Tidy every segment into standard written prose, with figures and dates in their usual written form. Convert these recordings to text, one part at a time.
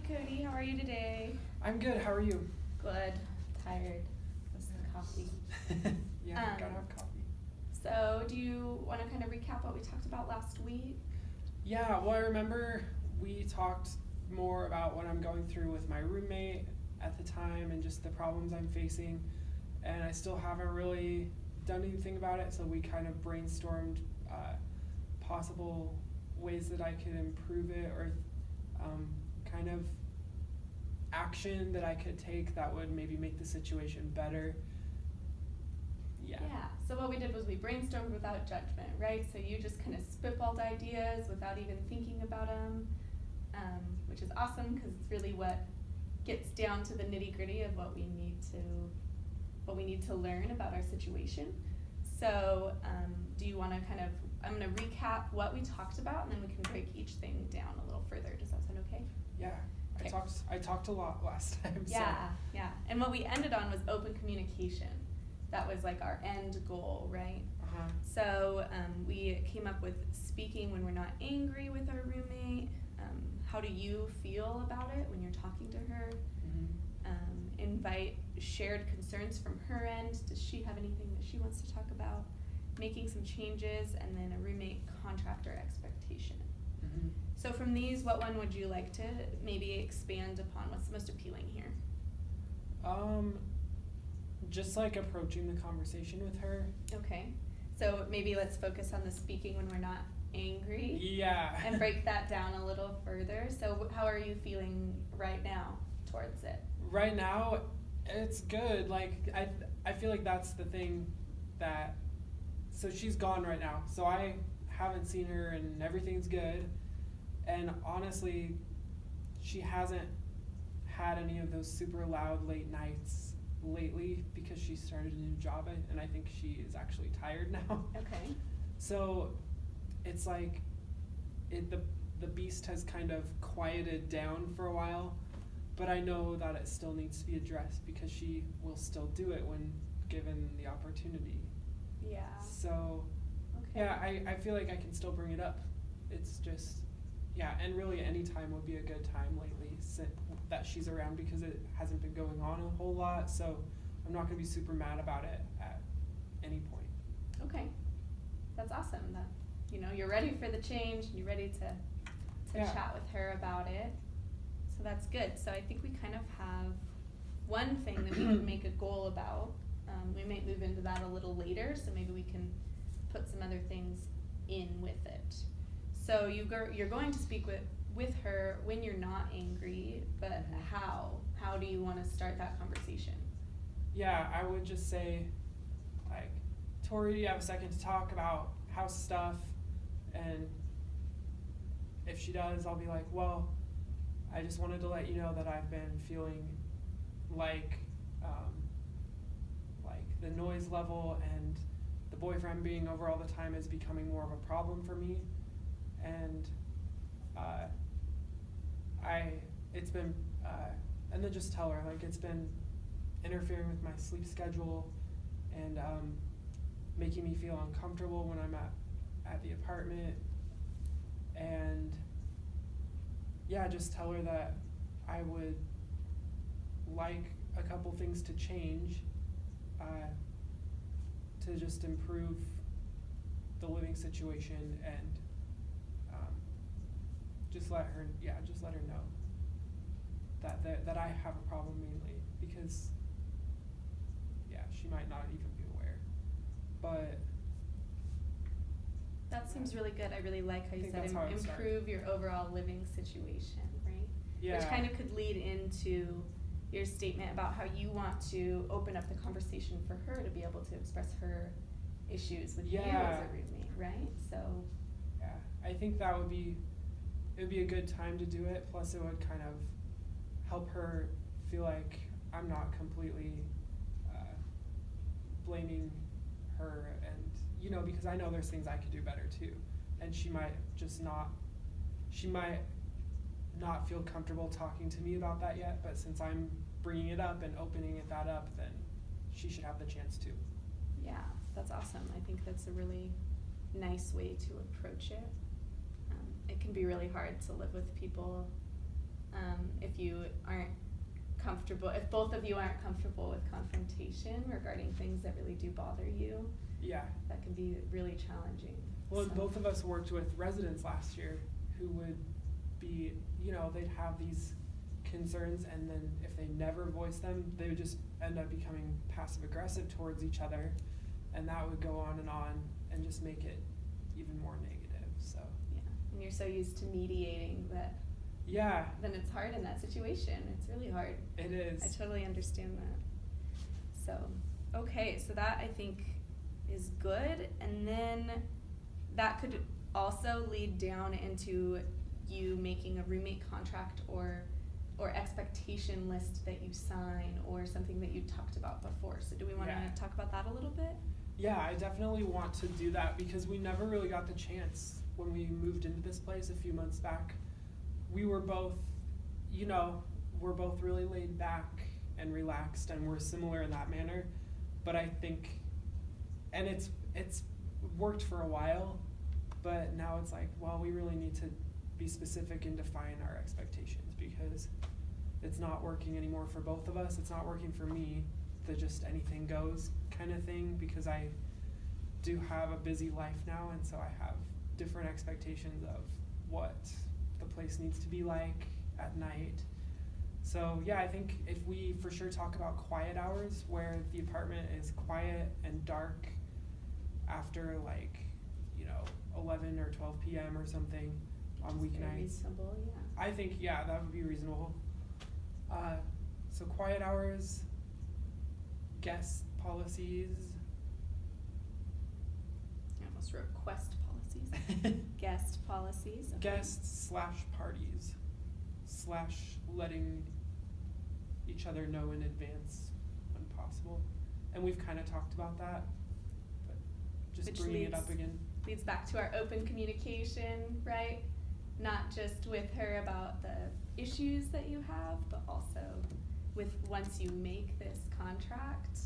Cody. How are you today? I'm good. How are you? Good. Tired. With some coffee. Yeah, gotta have coffee. So, do you want to kind of recap what we talked about last week? Yeah, well, I remember we talked more about what I'm going through with my roommate at the time and just the problems I'm facing. And I still haven't really done anything about it, so we kind of brainstormed possible ways that I could improve it, or kind of action that I could take that would maybe make the situation better. Yeah. So what we did was we brainstormed without judgment, right? So you just kind of spitballed ideas without even thinking about them, which is awesome because it's really what gets down to the nitty gritty of what we need to learn about our situation. So do you want to I'm going to recap what we talked about, and then we can break each thing down a little further. Does that sound okay? Yeah. Okay. I talked a lot last time. Yeah. And what we ended on was open communication. That was like our end goal, right? Uh-huh. So we came up with speaking when we're not angry with our roommate. How do you feel about it when you're talking to her? Mm-hmm. Invite shared concerns from her end. Does she have anything that she wants to talk about? Making some changes, and then a roommate contractor expectation. Mm-hmm. So from these, what one would you like to maybe expand upon? What's the most appealing here? Just like approaching the conversation with her. Okay. So maybe let's focus on the speaking when we're not angry. Yeah. And break that down a little further. So how are you feeling right now towards it? Right now, it's good. Like, I feel like that's the thing that, so she's gone right now. So I haven't seen her and everything's good. And honestly, she hasn't had any of those super loud late nights lately because she started a new job, and I think she is actually tired now. Okay. So it's like the beast has kind of quieted down for a while, but I know that it still needs to be addressed because she will still do it when given the opportunity. Yeah. So Okay. yeah, I feel like I can still bring it up. It's just, yeah, and really any time would be a good time lately that she's around because it hasn't been going on a whole lot, so I'm not going to be super mad about it at any point. Okay. That's awesome. That you're ready for the change and you're ready to chat with her about it. So that's good. So I think we kind of have one thing that we can make a goal about. We might move into that a little later, so maybe we can put some other things in with it. So you're going to speak with her when you're not angry, but how? How do you want to start that conversation? Yeah, I would just say, like, Tori, do you have a second to talk about house stuff? And if she does, I'll be like, well, I just wanted to let you know that I've been feeling like the noise level and the boyfriend being over all the time is becoming more of a problem for me. And it's been, and then just tell her, like, it's been interfering with my sleep schedule and making me feel uncomfortable when I'm at the apartment. And yeah, just tell her that I would like a couple things to change to just improve the living situation, and just let her know that I have a problem mainly because she might not even be aware. But that seems really good. I really like how you said improve your overall living situation, right? Yeah. Which kind of could lead into your statement about how you want to open up the conversation for her to be able to express her issues with you as a roommate, right? So yeah, I think it would be a good time to do it. Plus, it would kind of help her feel like I'm not completely blaming her, and because I know there's things I could do better too, and she might not feel comfortable talking to me about that yet, but since I'm bringing it up and opening that up, then she should have the chance to. Yeah, that's awesome. I think that's a really nice way to approach it. It can be really hard to live with people if you aren't comfortable, if both of you aren't comfortable with confrontation regarding things that really do bother you, Yeah. that can be really challenging. Well, So- both of us worked with residents last year who would be, they'd have these concerns, and then if they never voiced them, they would just end up becoming passive aggressive towards each other, and that would go on and just make it even more negative. So Yeah, and you're so used to mediating that yeah, then it's hard in that situation. It's really hard. it is. I totally understand that. So, okay, so that I think is good, and then that could also lead down into you making a roommate contract or expectation list that you sign, or something that you talked about before. So do we want Yeah. to talk about that a little bit? Yeah, I definitely want to do that because we never really got the chance when we moved into this place a few months back. We were both, we're both really laid back and relaxed, and we're similar in that manner. But I think, and it's worked for a while, but now it's like, well, we really need to be specific and define our expectations, because it's not working anymore for both of us. It's not working for me, the just anything goes kind of thing, because I do have a busy life now, and so I have different expectations of what the place needs to be like at night. So yeah, I think if we for sure talk about quiet hours, where the apartment is quiet and dark after 11 or 12 p.m. or something on Which is very weeknights. reasonable, yeah. I think, yeah, that would be reasonable. So quiet hours, guest policies. I almost wrote quest policies. Guest policies. Okay. Guests/parties / letting each other know in advance when possible. And we've kind of talked about that, but just Which bringing it up again. Leads back to our open communication, right? Not just with her about the issues that you have, but also with once you make this contract,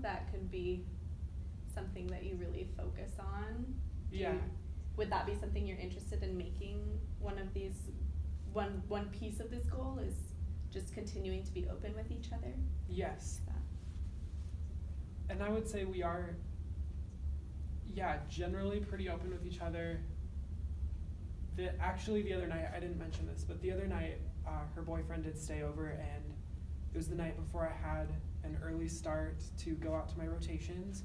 that could be something that you really focus on. Yeah. Would that be something you're interested in making one of these, one piece of this goal is just continuing to be open with each other? Yes. That. And I would say we are, generally pretty open with each other. Actually, the other night, I didn't mention this, but the other night, her boyfriend did stay over, and it was the night before I had an early start to go out to my rotations.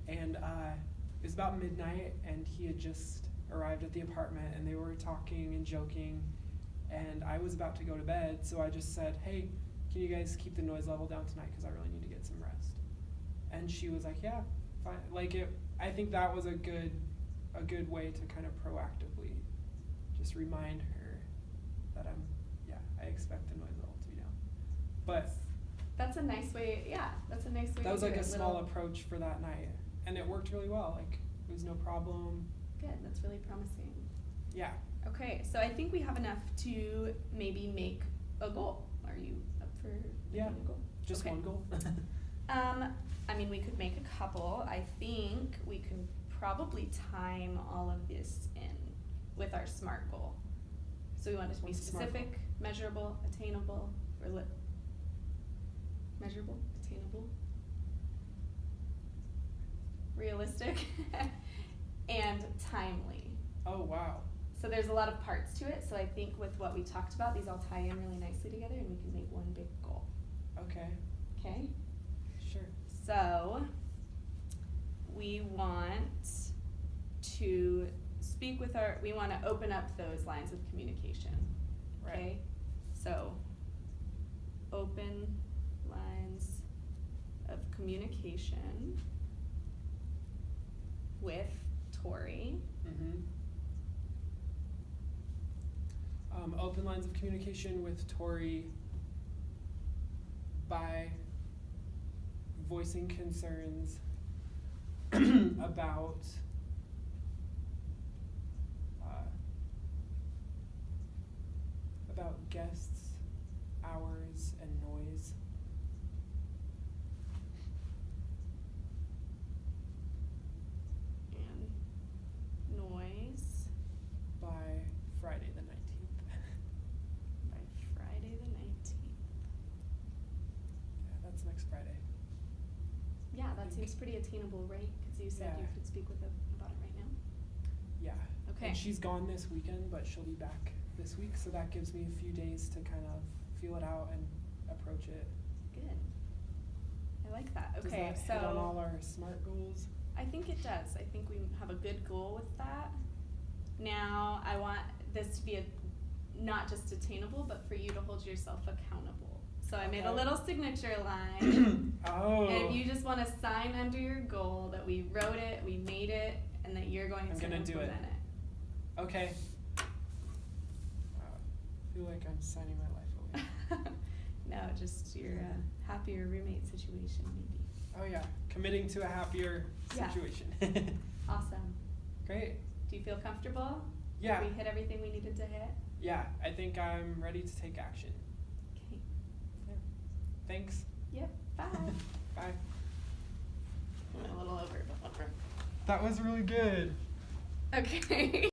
And it was about midnight, and he had just arrived at the apartment, and they were talking and joking, and I was about to go to bed, so I just said, hey, can you guys keep the noise level down tonight, because I really need to get some rest. And she was like, yeah, fine. I think that was a good way to kind of proactively just remind her that I expect the noise level to be down. But that's a nice way, that's a nice way to do it. That was like a small approach for that night, and it worked really well. It was no problem. Good, that's really promising. Yeah. Okay, so I think we have enough to maybe make a goal. Are you up for making a goal? Just Okay. one goal. We could make a couple. I think we could probably time all of this in with our SMART goal. So we want it to be What's a SMART specific, measurable, attainable, or measurable, attainable, realistic, and timely. Oh, wow. So there's a lot of parts to it, so I think with what we talked about, these all tie in really nicely together, and we can make one big goal. Okay. Okay? Sure. So, we want to speak with we want to open up those lines of communication. Right. Okay? So, open lines of communication with Tori. Mm-hmm. Open lines of communication with Tori by voicing concerns about guests, hours, and noise. And noise. By Friday the 19th. Friday. Yeah, that seems pretty attainable, right? Because you said Yeah. you could speak with them about it right now. Yeah. Okay. And she's gone this weekend, but she'll be back this week, so that gives me a few days to kind of feel it out and approach it. Good. I like that. Does Okay, that so hit on all our SMART goals? I think it does. I think we have a good goal with that. Now, I want this to be not just attainable, but for you to hold yourself accountable. So I made a Okay. little signature line. Oh. And if you just want to sign under your goal that we wrote it, we made it, and that you're going I'm to gonna do it. implement it. Okay. I feel like I'm signing my life away. No, just your happier roommate situation, maybe. Oh yeah, committing to a happier Yeah. situation. Awesome. Great. Do you feel comfortable? Yeah. Did we hit everything we needed to hit? Yeah, I think I'm ready to take action. Okay. Thanks. Yep. Bye. Bye. Went a little over, but whatever. That was really good. Okay.